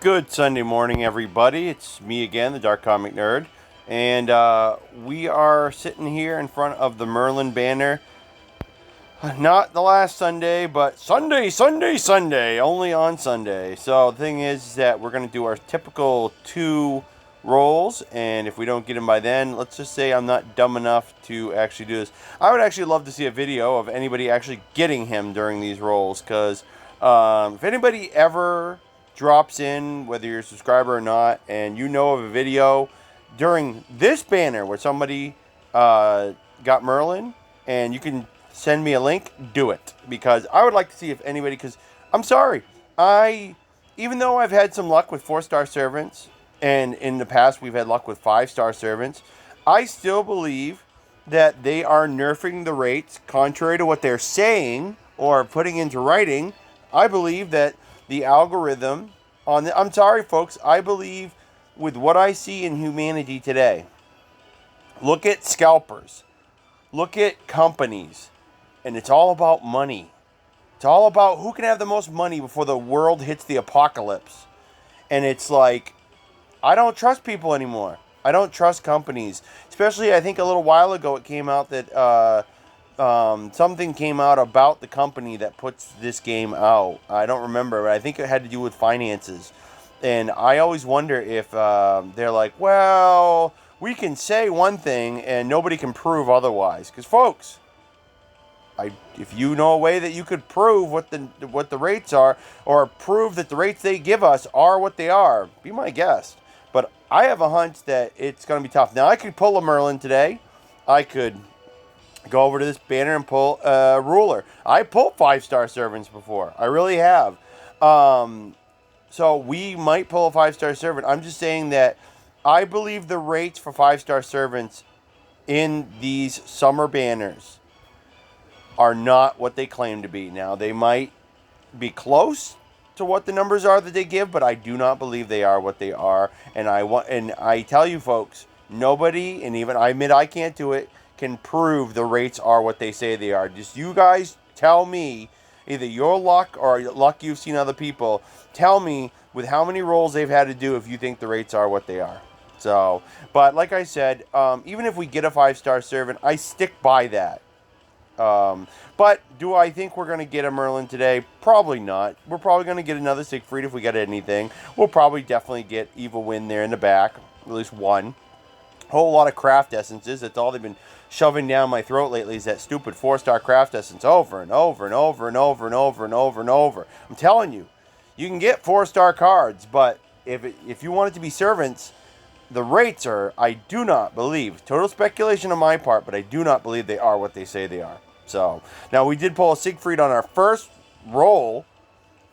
Good Sunday morning, everybody. It's me again, the Dark Comic Nerd, and we are sitting here in front of the Merlin banner. Not the last Sunday, but Sunday, only on Sunday. So the thing is that we're going to do our typical 2 rolls, and if we don't get him by then, let's just say I'm not dumb enough to actually do this. I would actually love to see a video of anybody actually getting him during these rolls, because if anybody ever drops in, whether you're a subscriber or not, and you know of a video during this banner where somebody got Merlin, and you can send me a link, do it. Because I would like to see if anybody, because I'm sorry, even though I've had some luck with 4-star servants, and in the past we've had luck with 5-star servants, I still believe that they are nerfing the rates contrary to what they're saying or putting into writing. I believe that the algorithm I'm sorry, folks, I believe with what I see in humanity today, look at scalpers, look at companies, and it's all about money. It's all about who can have the most money before the world hits the apocalypse. And it's like, I don't trust people anymore. I don't trust companies. Especially, I think a little while ago it came out that something came out about the company that puts this game out. I don't remember, but I think it had to do with finances. And I always wonder if they're like, well, we can say one thing and nobody can prove otherwise. Because, folks, if you know a way that you could prove what the rates are, or prove that the rates they give us are what they are, be my guest. But I have a hunch that it's going to be tough. Now, I could pull a Merlin today. I could go over to this banner and pull a ruler. I pulled 5-star servants before. I really have. So we might pull a 5-star servant. I'm just saying that I believe the rates for 5-star servants in these summer banners are not what they claim to be. Now, they might be close to what the numbers are that they give, but I do not believe they are what they are. And I tell you, folks, nobody, and even I admit I can't do it, can prove the rates are what they say they are. Just you guys tell me, either your luck or luck you've seen other people, tell me with how many rolls they've had to do if you think the rates are what they are. So, but like I said, even if we get a 5-star servant, I stick by that. But do I think we're going to get a Merlin today? Probably not. We're probably going to get another Siegfried if we get anything. We'll probably definitely get Evil Wind there in the back, at least one. A whole lot of craft essences. That's all they've been shoving down my throat lately, is that stupid 4-star craft essence over and over and over and over and over and over and over. I'm telling you, you can get 4-star cards, but if you want it to be servants, the rates are, I do not believe, total speculation on my part, but I do not believe they are what they say they are. So, now we did pull a Siegfried on our first roll,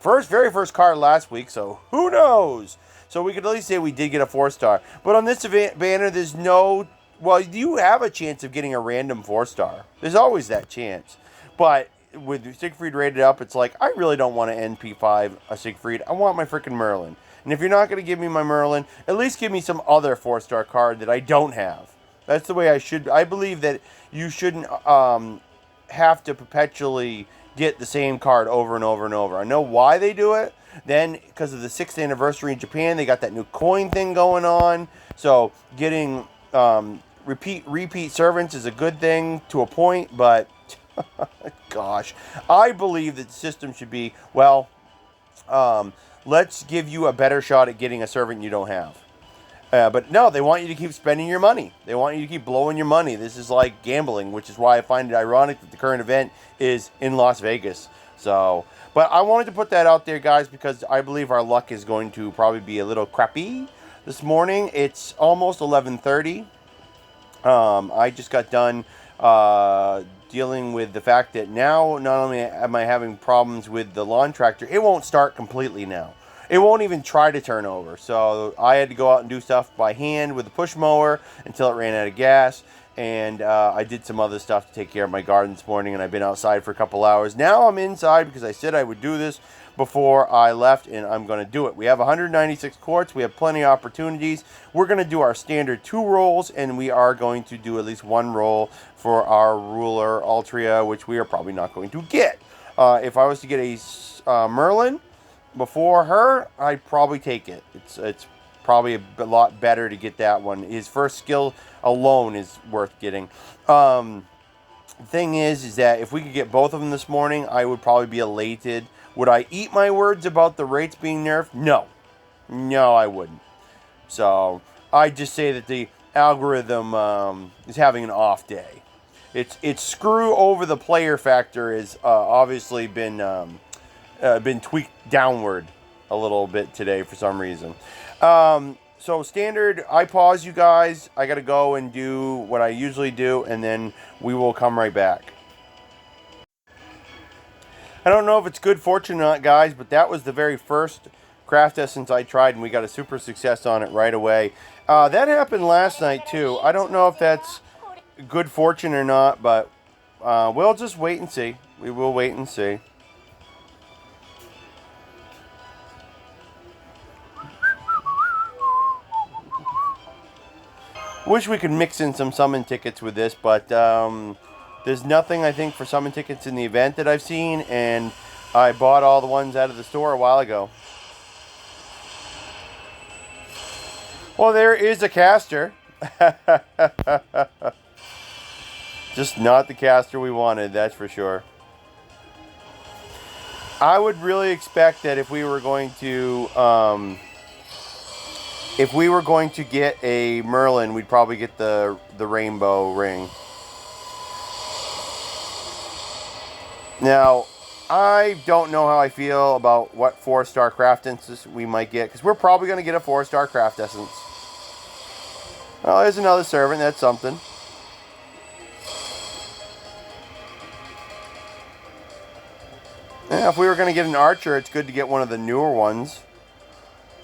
very first card last week, so who knows? So we could at least say we did get a 4-star. But on this banner, there's no, well, you have a chance of getting a random 4-star. There's always that chance. But with Siegfried rated up, it's like, I really don't want to NP5 a Siegfried. I want my freaking Merlin. And if you're not going to give me my Merlin, at least give me some other 4-star card that I don't have. That's the way I should. I believe that you shouldn't have to perpetually get the same card over and over and over. I know why they do it. Then, because of the 6th anniversary in Japan, they got that new coin thing going on. So, getting repeat servants is a good thing to a point, but gosh, I believe that the system should be, well, let's give you a better shot at getting a servant you don't have. But no, they want you to keep spending your money. They want you to keep blowing your money. This is like gambling, which is why I find it ironic that the current event is in Las Vegas. So, but I wanted to put that out there, guys, because I believe our luck is going to probably be a little crappy this morning. It's almost 11:30. I just got done dealing with the fact that now not only am I having problems with the lawn tractor, it won't start completely now. It won't even try to turn over. So I had to go out and do stuff by hand with the push mower until it ran out of gas. And I did some other stuff to take care of my garden this morning, and I've been outside for a couple hours. Now I'm inside because I said I would do this before I left, and I'm going to do it. We have 196 quartz. We have plenty of opportunities. We're going to do our standard 2 rolls, and we are going to do at least 1 roll for our ruler Altria, which we are probably not going to get. If I was to get a Merlin, before her, I'd probably take it. It's probably a lot better to get that one. His first skill alone is worth getting. Thing is that if we could get both of them this morning, I would probably be elated. Would I eat my words about the rates being nerfed? No. No, I wouldn't. So I just say that the algorithm is having an off day. It's screw over the player factor has obviously been tweaked downward a little bit today for some reason. So standard, I pause you guys. I got to go and do what I usually do, and then we will come right back. I don't know if it's good fortune or not, guys, but that was the very first craft essence I tried, and we got a super success on it right away. That happened last night, too. I don't know if that's good fortune or not, but we'll just wait and see. We will wait and see. Wish we could mix in some summon tickets with this, but there's nothing, I think, for summon tickets in the event that I've seen, and I bought all the ones out of the store a while ago. Well, there is a caster. Just not the caster we wanted, that's for sure. I would really expect that if we were going to get a Merlin, we'd probably get the rainbow ring. Now, I don't know how I feel about what 4-star craft essence we might get, because we're probably going to get a 4-star craft essence. Oh, there's another servant. That's something. Yeah, if we were going to get an archer, it's good to get one of the newer ones.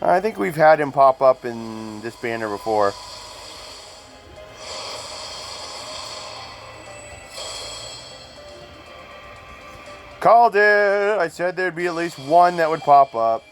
I think we've had him pop up in this banner before. Called it! I said there'd be at least one that would pop up.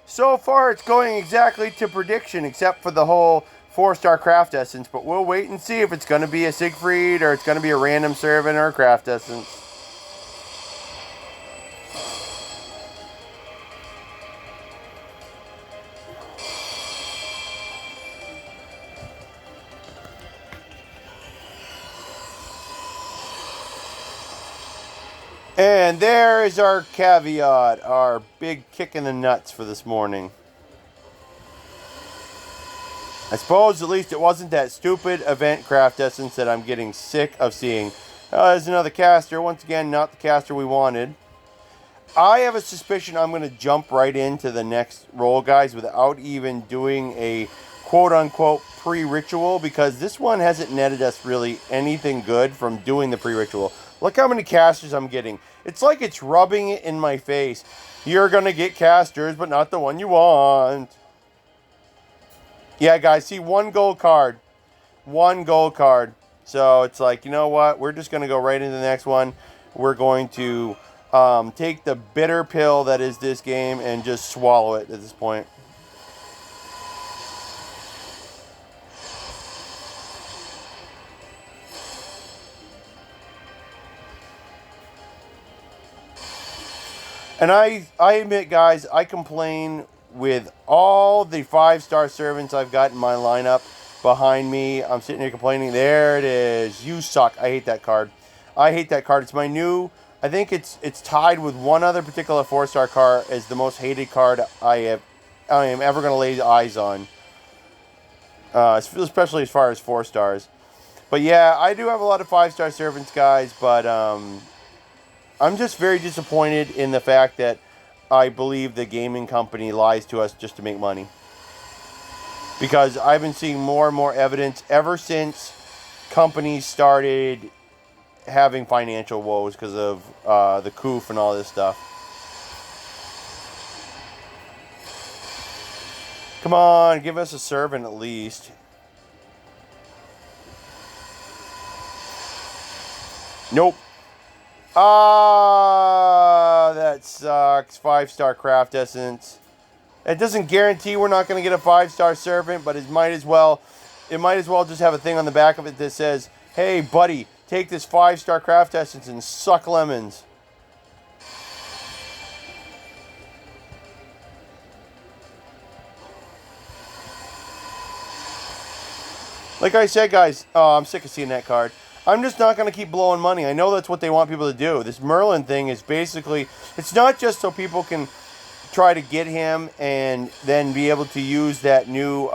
So far it's going exactly to prediction, except for the whole 4-star craft essence, but we'll wait and see if it's going to be a Siegfried or it's going to be a random servant or a craft essence. And there is our caveat, our big kick in the nuts for this morning. I suppose at least it wasn't that stupid event craft essence that I'm getting sick of seeing. There's another caster. Once again, not the caster we wanted. I have a suspicion I'm going to jump right into the next roll, guys, without even doing a quote-unquote pre-ritual, because this one hasn't netted us really anything good from doing the pre-ritual. Look how many casters I'm getting. It's like it's rubbing it in my face. You're going to get casters, but not the one you want. Yeah, guys, see, one gold card. One gold card. So it's like, you know what? We're just going to go right into the next one. We're going to take the bitter pill that is this game and just swallow it at this point. And I admit, guys, I complain with all the 5-star servants I've got in my lineup behind me. I'm sitting here complaining. There it is. You suck. I hate that card. I hate that card. It's my new... I think it's tied with one other particular 4-star card as the most hated card I am ever going to lay eyes on. Especially as far as 4 stars. But yeah, I do have a lot of 5-star servants, guys, but... I'm just very disappointed in the fact that I believe the gaming company lies to us just to make money. Because I've been seeing more and more evidence ever since companies started having financial woes because of the COOF and all this stuff. Come on, give us a servant at least. Nope. Ah, that sucks. 5-star craft essence. It doesn't guarantee we're not going to get a 5-star servant, but it might as well just have a thing on the back of it that says, "Hey, buddy, take this 5-star craft essence and suck lemons." Like I said, guys, oh, I'm sick of seeing that card. I'm just not going to keep blowing money. I know that's what they want people to do. This Merlin thing is basically, it's not just so people can try to get him and then be able to use that new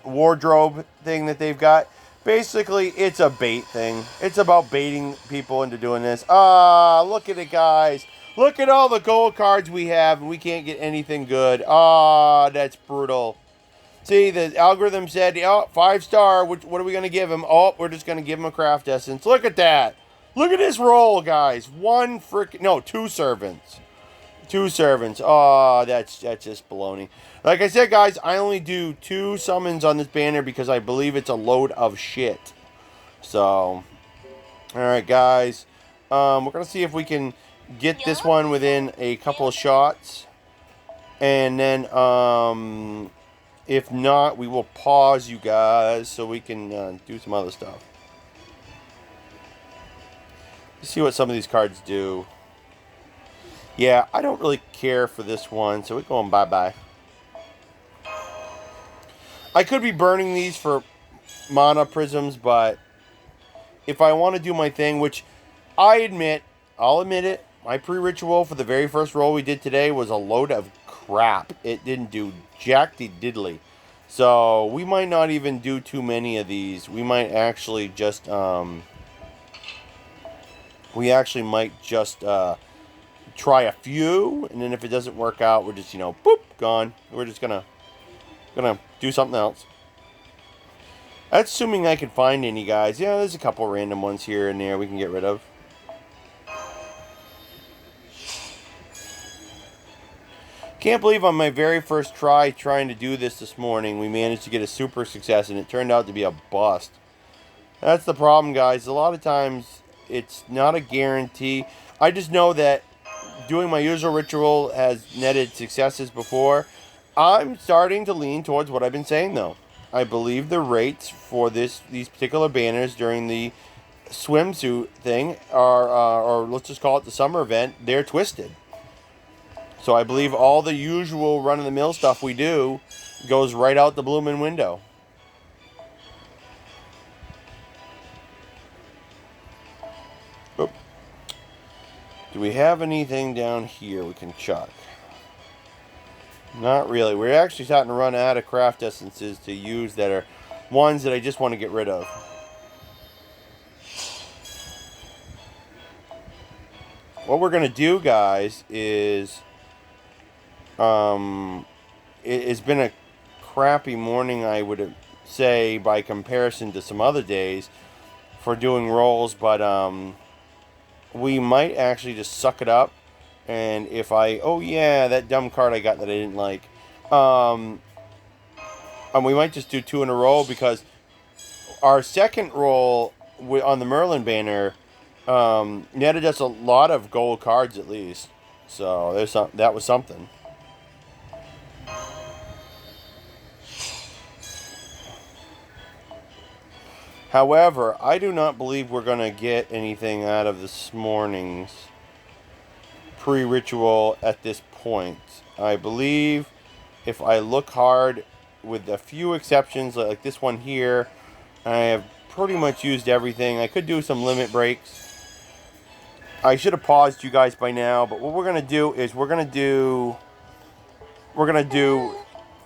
wardrobe thing that they've got. Basically, it's a bait thing. It's about baiting people into doing this. Ah, look at it, guys. Look at all the gold cards we have, and we can't get anything good. Ah, that's brutal. See, the algorithm said, oh, 5-star. What are we going to give him? Oh, we're just going to give him a craft essence. Look at that. Look at this roll, guys. Two servants. Two servants. Oh, that's just baloney. Like I said, guys, I only do 2 summons on this banner because I believe it's a load of shit. So, alright, guys. We're going to see if we can get this one within a couple of shots. And then, if not, we will pause you guys so we can do some other stuff. Let's see what some of these cards do. Yeah, I don't really care for this one, so we're going bye-bye. I could be burning these for mana prisms, but if I want to do my thing, which I'll admit it, my pre-ritual for the very first roll we did today was a load of crap. It didn't do jack-de-diddly. So we might not even do too many of these. We might actually just, try a few, and then if it doesn't work out, we're just, boop, gone. We're just gonna do something else. That's assuming I can find any, guys. Yeah, there's a couple random ones here and there we can get rid of. Can't believe on my very first try trying to do this morning, we managed to get a super success, and it turned out to be a bust. That's the problem, guys. A lot of times, it's not a guarantee. I just know that doing my usual ritual has netted successes before. I'm starting to lean towards what I've been saying, though. I believe the rates for these particular banners during the swimsuit thing are, or let's just call it the summer event, they're twisted. So I believe all the usual run-of-the-mill stuff we do goes right out the bloomin' window. Oop. Do we have anything down here we can chuck? Not really. We're actually starting to run out of craft essences to use that are ones that I just want to get rid of. What we're going to do, guys, is it's been a crappy morning, I would say, by comparison to some other days for doing rolls, but we might actually just suck it up. And if oh yeah, that dumb card I got that I didn't like. And we might just do 2 in a row because our second roll on the Merlin banner netted us a lot of gold cards at least. So that was something. However, I do not believe we're going to get anything out of this morning's pre-ritual at this point. I believe if I look hard, with a few exceptions like this one here, I have pretty much used everything. I could do some limit breaks. I should have paused you guys by now, but what we're going to do is we're going to do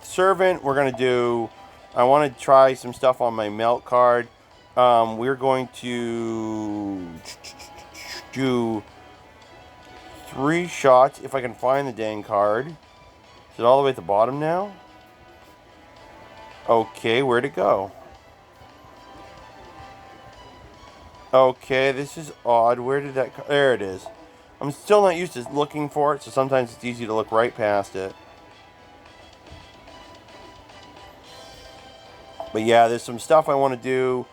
servant. I want to try some stuff on my melt card. We're going to do 3 shots if I can find the dang card. Is it all the way at the bottom now? Okay, where'd it go? Okay, this is odd. Where did that... There it is. I'm still not used to looking for it, so sometimes it's easy to look right past it. But yeah, there's some stuff I want to do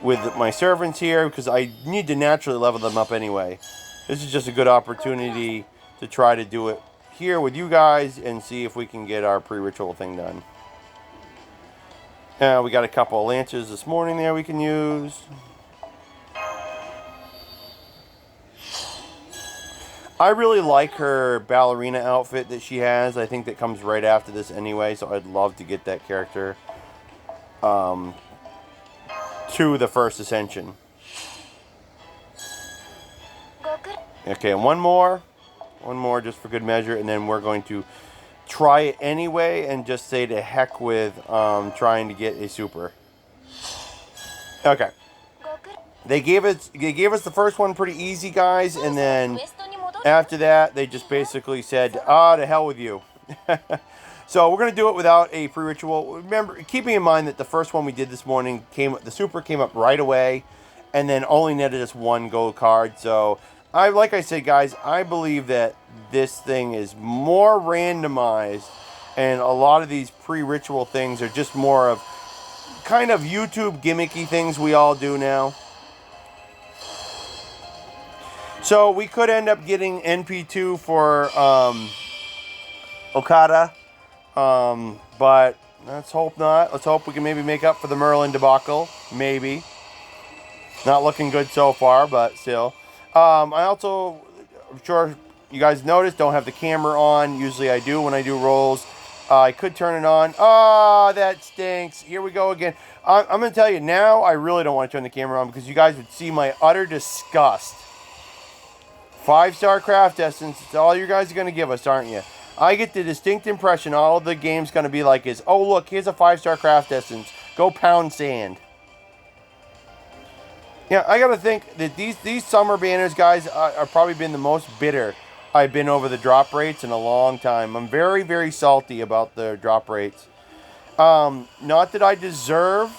with my servants here because I need to naturally level them up anyway. This is just a good opportunity to try to do it here with you guys and see if we can get our pre-ritual thing done. We got a couple of lances this morning there we can use. I really like her ballerina outfit that she has. I think that comes right after this anyway, so I'd love to get that character to the first ascension. Okay, and one more just for good measure, and then we're going to try it anyway and just say to heck with trying to get a super. Okay. They gave us the first one pretty easy, guys, and then after that they just basically said, to hell with you. So we're gonna do it without a pre-ritual. Remember, keeping in mind that the first one we did this morning the super came up right away, and then only netted us one gold card. So like I said, guys, I believe that this thing is more randomized, and a lot of these pre-ritual things are just more of kind of YouTube gimmicky things we all do now. So we could end up getting NP2 for Okada, but let's hope not. Let's hope we can maybe make up for the Merlin debacle. Maybe. Not looking good so far, but still. I also, I'm sure you guys noticed, don't have the camera on. Usually I do when I do rolls. I could turn it on. Oh, that stinks. Here we go again. I'm going to tell you now, I really don't want to turn the camera on because you guys would see my utter disgust. 5-star craft essence. It's all you guys are going to give us, aren't you? I get the distinct impression all the game's going to be like is, oh, look, here's a 5-star craft essence. Go pound sand. Yeah, I got to think that these summer banners, guys, are probably been the most bitter I've been over the drop rates in a long time. I'm very, very salty about the drop rates. Not that I deserve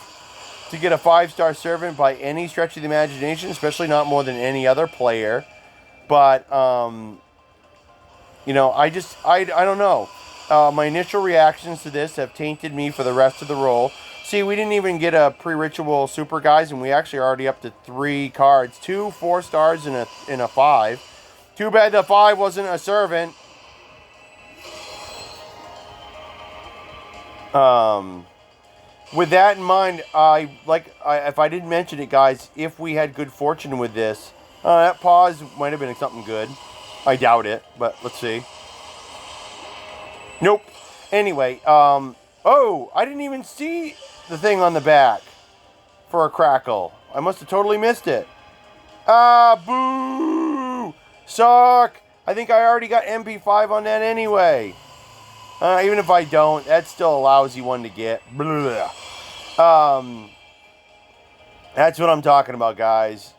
to get a 5-star servant by any stretch of the imagination, especially not more than any other player. But, you know, I don't know. My initial reactions to this have tainted me for the rest of the roll. See, we didn't even get a pre-ritual super, guys, and we actually are already up to 3 cards. 2 4-stars and a 5. Too bad the 5 wasn't a servant. With that in mind, if I didn't mention it, guys, if we had good fortune with this, that pause might have been something good. I doubt it, but let's see. Nope. Anyway, oh, I didn't even see the thing on the back for a crackle. I must have totally missed it. Boo! Suck! I think I already got MP5 on that anyway. Even if I don't, that's still a lousy one to get. Blah. That's what I'm talking about, guys.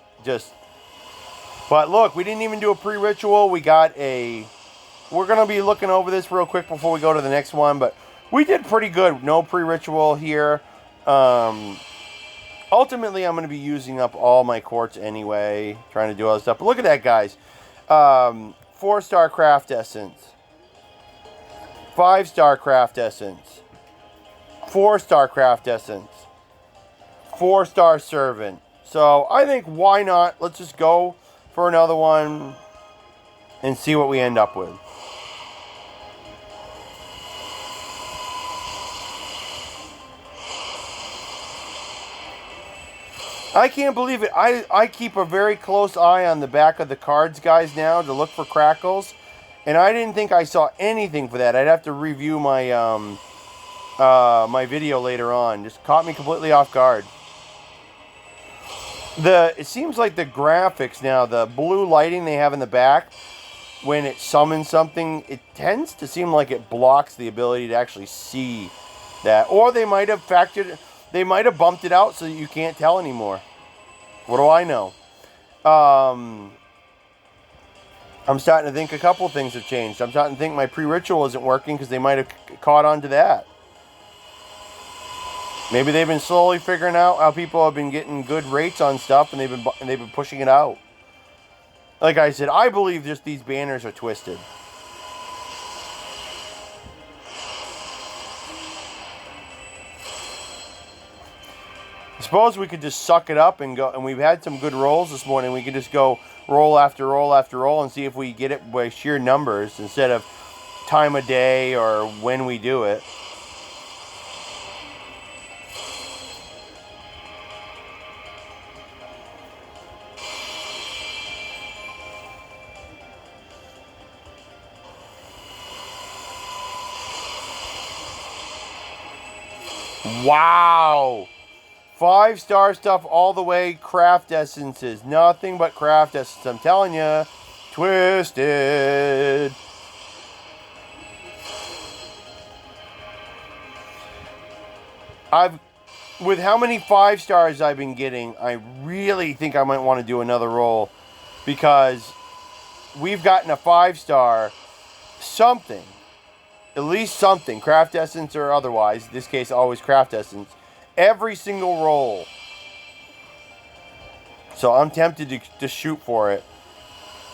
But look, we didn't even do a pre-ritual. We're going to be looking over this real quick before we go to the next one, but we did pretty good. No pre-ritual here. Ultimately, I'm going to be using up all my quartz anyway, trying to do all this stuff. But look at that, guys. 4-star craft essence. 5-star craft essence. 4-star craft essence. 4-star servant. So I think why not? Let's just go for another one and see what we end up with. I can't believe it. I keep a very close eye on the back of the cards, guys, now to look for crackles. And I didn't think I saw anything for that. I'd have to review my my video later on. Just caught me completely off guard. It seems like the graphics now, the blue lighting they have in the back, when it summons something, it tends to seem like it blocks the ability to actually see that. Or they might have bumped it out so that you can't tell anymore. What do I know? I'm starting to think a couple things have changed. I'm starting to think my pre-ritual isn't working because they might have caught on to that. Maybe they've been slowly figuring out how people have been getting good rates on stuff, and they've been pushing it out. Like I said, I believe just these banners are twisted. As suppose we could just suck it up and go. And we've had some good rolls this morning. We could just go roll after roll after roll and see if we get it by sheer numbers instead of time of day or when we do it. Wow! 5-star stuff all the way. Craft essences. Nothing but craft essence. I'm telling you. Twisted. With how many 5 stars I've been getting, I really think I might want to do another roll. Because we've gotten a 5-star something. At least something, craft essence or otherwise. In this case, always craft essence. Every single roll. So I'm tempted to shoot for it.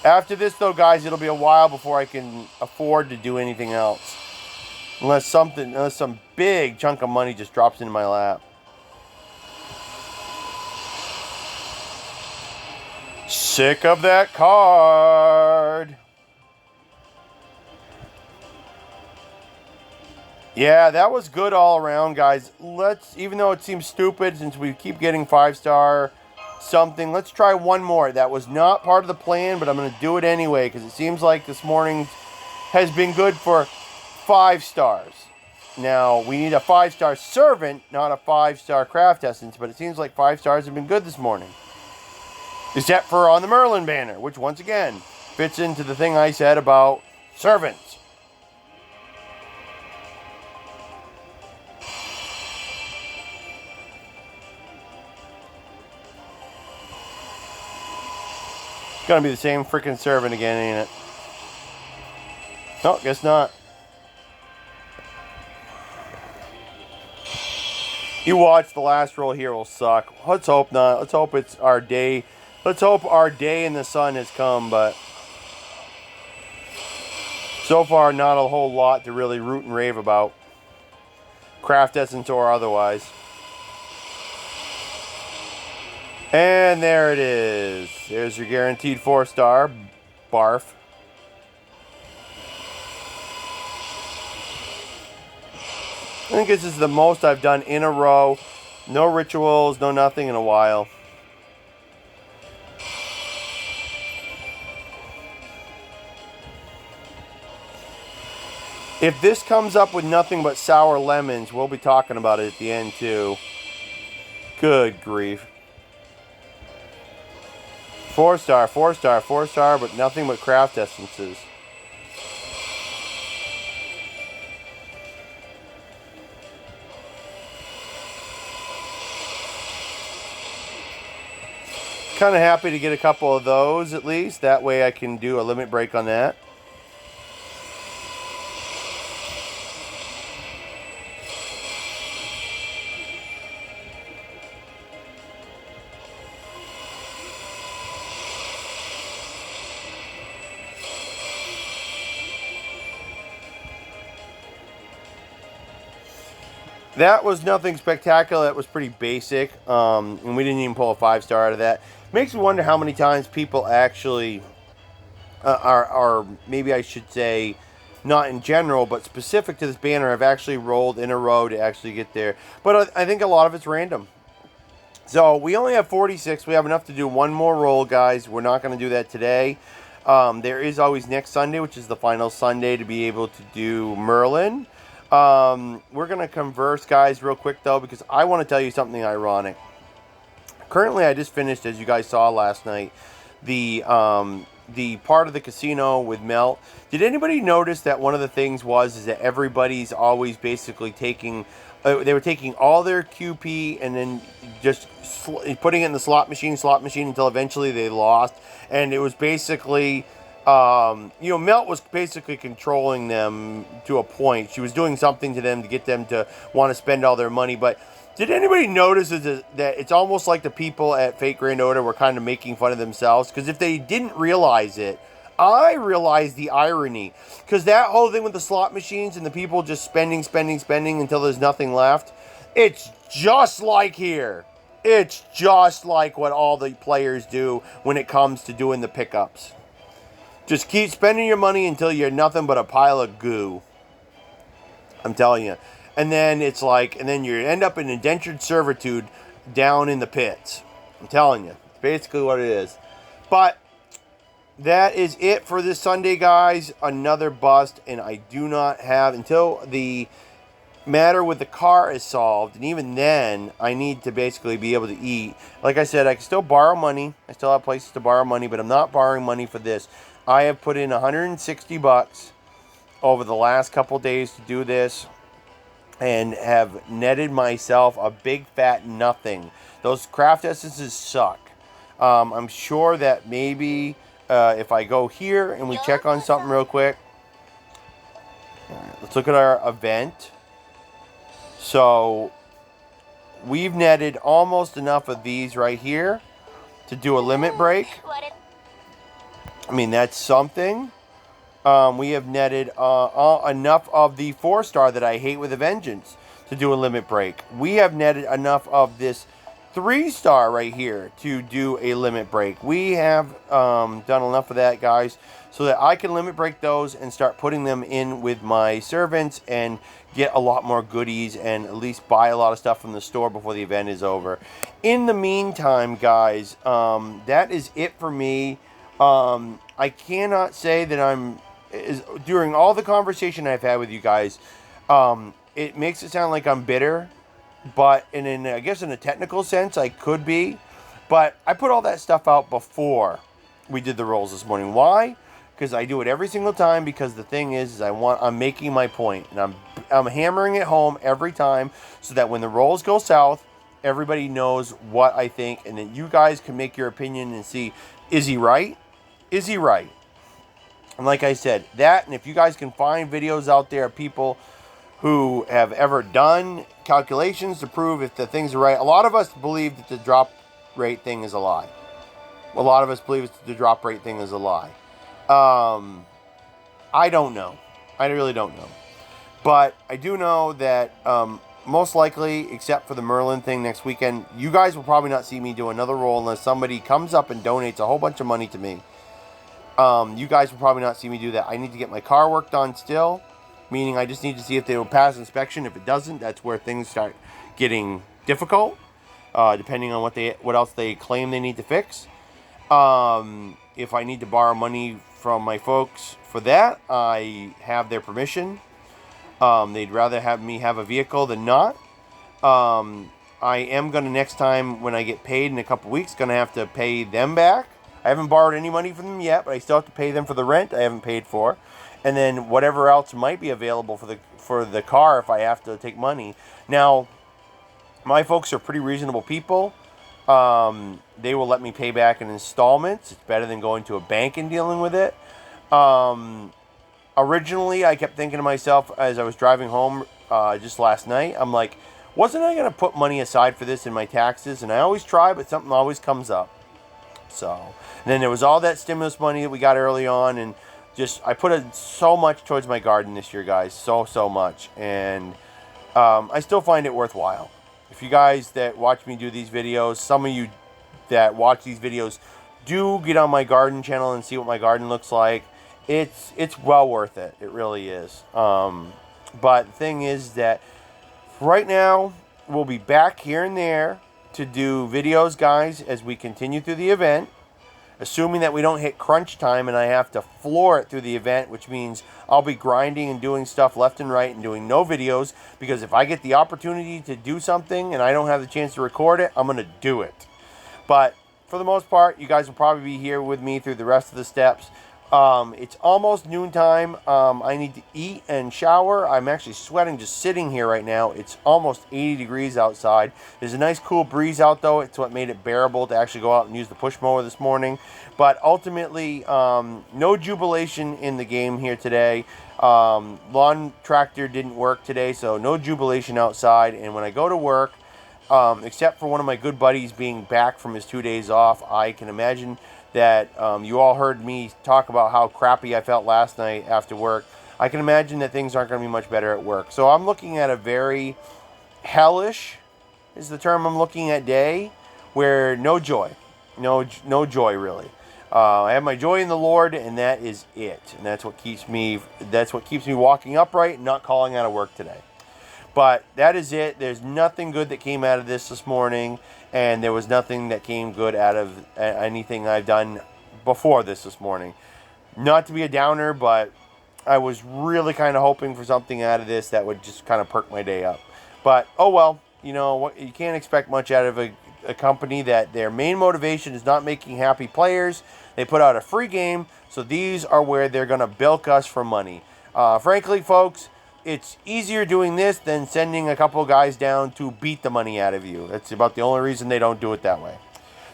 After this, though, guys, it'll be a while before I can afford to do anything else. Unless some big chunk of money just drops into my lap. Sick of that card. Yeah, that was good all around, guys. Even though it seems stupid since we keep getting 5-star something, let's try one more. That was not part of the plan, but I'm going to do it anyway because it seems like this morning has been good for 5 stars. Now, we need a 5-star servant, not a 5-star craft essence, but it seems like 5 stars have been good this morning. Except for on the Merlin banner, which once again fits into the thing I said about servants. Gonna be the same freaking servant again, ain't it? No, guess not. You watch, the last roll here will suck. Let's hope not. Let's hope it's our day. Let's hope our day in the sun has come, but so far not a whole lot to really root and rave about. Craft essence or otherwise. And there it is. There's your guaranteed 4-star. Barf. I think this is the most I've done in a row. No rituals, no nothing in a while. If this comes up with nothing but sour lemons, we'll be talking about it at the end too. Good grief. 4-star, 4-star, 4-star, but nothing but craft essences. Kind of happy to get a couple of those at least. That way I can do a limit break on that. That was nothing spectacular. That was pretty basic. And we didn't even pull a 5-star out of that. Makes me wonder how many times people actually are, maybe I should say, not in general, but specific to this banner, have actually rolled in a row to actually get there. But I think a lot of it's random. So we only have 46. We have enough to do one more roll, guys. We're not going to do that today. There is always next Sunday, which is the final Sunday, to be able to do Merlin. We're going to converse, guys, real quick, though, because I want to tell you something ironic. Currently, I just finished, as you guys saw last night, the part of the casino with Melt. Did anybody notice that one of the things is that everybody's always basically taking... they were taking all their QP and then just putting it in the slot machine until eventually they lost. And it was basically... Melt was basically controlling them to a point. She was doing something to them to get them to want to spend all their money. But did anybody notice that it's almost like the people at Fate Grand Order were kind of making fun of themselves? Because if they didn't realize it, I realized the irony. Because that whole thing with the slot machines and the people just spending until there's nothing left, it's just like here. It's just like what all the players do when it comes to doing the pickups. Just keep spending your money until you're nothing but a pile of goo. I'm telling you. And then it's like, and then you end up in indentured servitude down in the pits. I'm telling you. It's basically what it is. But that is it for this Sunday, guys. Another bust. And I do not have, until the matter with the car is solved, and even then, I need to basically be able to eat. Like I said, I can still borrow money. I still have places to borrow money, but I'm not borrowing money for this. I have put in $160 over the last couple days to do this, and have netted myself a big fat nothing. Those craft essences suck. I'm sure that maybe if I go here and we check on something real quick. All right, let's look at our event. So we've netted almost enough of these right here to do a limit break. I mean, that's something. We have netted enough of the 4-star that I hate with a vengeance to do a limit break. We have netted enough of this 3-star right here to do a limit break. We have done enough of that, guys, so that I can limit break those and start putting them in with my servants and get a lot more goodies and at least buy a lot of stuff from the store before the event is over. In the meantime, guys, that is it for me. I cannot say that I'm... during all the conversation I've had with you guys, it makes it sound like I'm bitter, but I guess in a technical sense, I could be. But I put all that stuff out before we did the rolls this morning. Why? Because I do it every single time. Because the thing is I'm making my point, and I'm hammering it home every time, so that when the rolls go south, everybody knows what I think, and that you guys can make your opinion and see, is he right? Is he right? And like I said, that, and if you guys can find videos out there of people who have ever done calculations to prove if the things are right. A lot of us believe that the drop rate thing is a lie. A lot of us believe the drop rate thing is a lie. I don't know. I really don't know. But I do know that most likely, except for the Merlin thing next weekend, you guys will probably not see me do another roll unless somebody comes up and donates a whole bunch of money to me. You guys will probably not see me do that. I need to get my car worked on still, meaning I just need to see if they will pass inspection. If it doesn't, that's where things start getting difficult, depending on what else they claim they need to fix. If I need to borrow money from my folks for that, I have their permission. They'd rather have me have a vehicle than not. I am going to, next time when I get paid in a couple weeks, going to have to pay them back. I haven't borrowed any money from them yet, but I still have to pay them for the rent I haven't paid for. And then whatever else might be available for the car if I have to take money. Now, my folks are pretty reasonable people. They will let me pay back in installments. It's better than going to a bank and dealing with it. Originally, I kept thinking to myself as I was driving home just last night, I'm like, wasn't I going to put money aside for this in my taxes? And I always try, but something always comes up. So, and then there was all that stimulus money that we got early on, and I put so much towards my garden this year, guys, so much, and I still find it worthwhile. If you guys that watch me do these videos, some of you that watch these videos, do get on my garden channel and see what my garden looks like. It's well worth it. It really is. But the thing is that right now we'll be back here and there to do videos, guys, as we continue through the event, assuming that we don't hit crunch time and I have to floor it through the event, which means I'll be grinding and doing stuff left and right and doing no videos, because if I get the opportunity to do something and I don't have the chance to record it, I'm going to do it. But for the most part, you guys will probably be here with me through the rest of the steps. It's almost noontime. I need to eat and shower. I'm actually sweating just sitting here right now. It's almost 80 degrees outside. There's a nice cool breeze out, though. It's what made it bearable to actually go out and use the push mower this morning. But ultimately, no jubilation in the game here today. Lawn tractor didn't work today, so no jubilation outside. And when I go to work, except for one of my good buddies being back from his 2 days off, I can imagine that you all heard me talk about how crappy I felt last night after work. I can imagine that things aren't going to be much better at work. So I'm looking at a very hellish is the term I'm looking at, day where no joy. No joy, really. I have my joy in the Lord, and that is it. And that's what keeps me walking upright and not calling out of work today. But that is it. There's nothing good that came out of this morning, and there was nothing that came good out of anything I've done before this morning. Not to be a downer, but I was really kind of hoping for something out of this that would just kind of perk my day up. But, oh well, you can't expect much out of a company that their main motivation is not making happy players. They put out a free game, so these are where they're going to bilk us for money. Frankly, folks, it's easier doing this than sending a couple guys down to beat the money out of you. That's about the only reason they don't do it that way.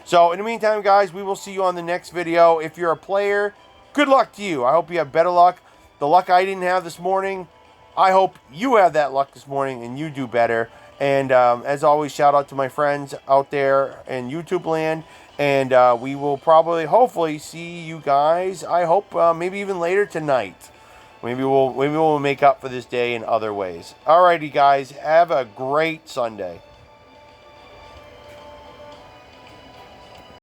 So, in the meantime, guys, we will see you on the next video. If you're a player, good luck to you. I hope you have better luck. The luck I didn't have this morning, I hope you have that luck this morning and you do better. And as always, shout out to my friends out there in YouTube land. And we will hopefully see you guys, I hope, maybe even later tonight. Maybe we'll make up for this day in other ways. Alrighty, guys. Have a great Sunday.